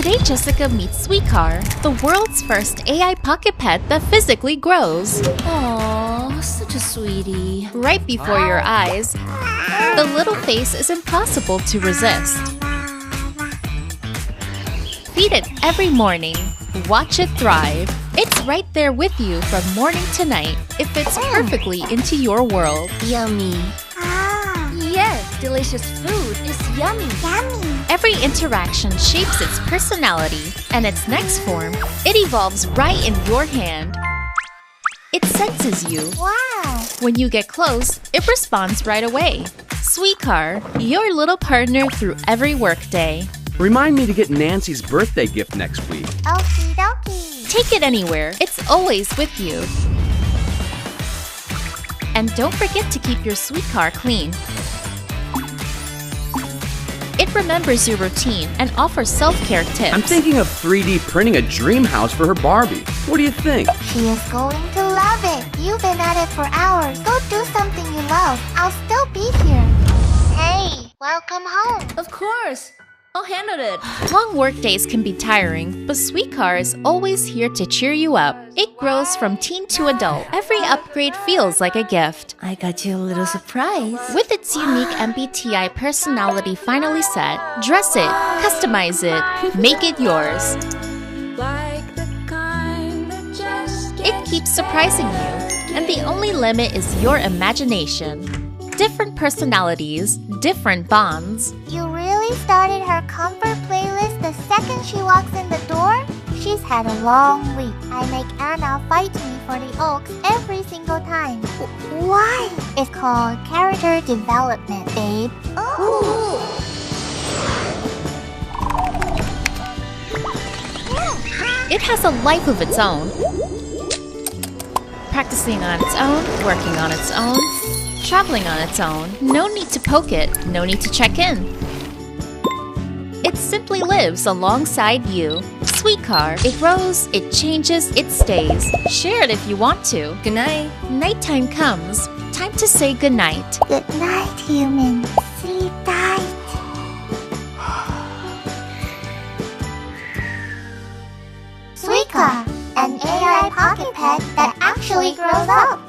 Today, Jessica meets Sweekar, the world's first AI pocket pet that physically grows. Aww, such a sweetie. Right before your eyes, the little face is impossible to resist. Feed it every morning. Watch it thrive. It's right there with you from morning to night. It fits perfectly into your world. Yummy. Yes, delicious food is yummy. Every interaction shapes its personality, and its next form, it evolves right in your hand. It senses you. Wow! When you get close, it responds right away. Sweekar, your little partner through every workday. Remind me to get Nancy's birthday gift next week. Okie dokie. Take it anywhere. It's always with you. And don't forget to keep your Sweekar clean. It remembers your routine and offers self-care tips. I'm thinking of 3D printing a dream house for her Barbie. What do you think? She is going to love it. You've been at it for hours. Go do something you love. I'll still be here. Hey, welcome home. Of course. I'll handle it. Long workdays can be tiring, but Sweekar is always here to cheer you up. It grows from teen to adult. Every upgrade feels like a gift. I got you a little surprise. With its unique MBTI personality finally set, dress it, customize it, make it yours. It keeps surprising you, and the only limit is your imagination. Different personalities, different bonds. You really started her comfort playlist the second she walks in the door? She's had a long week. I make Anna fight me for the Oaks every single time. Why? It's called character development, babe. Ooh. It has a life of its own. Practicing on its own, working on its own, traveling on its own. No need to poke it, no need to check in. It simply lives alongside you. Sweekar, it grows, it changes, it stays. Share it if you want to. Good night. Nighttime comes. Time to say goodnight. Good night, human. Sleep tight. Sweekar, an AI pocket pet that actually grows up.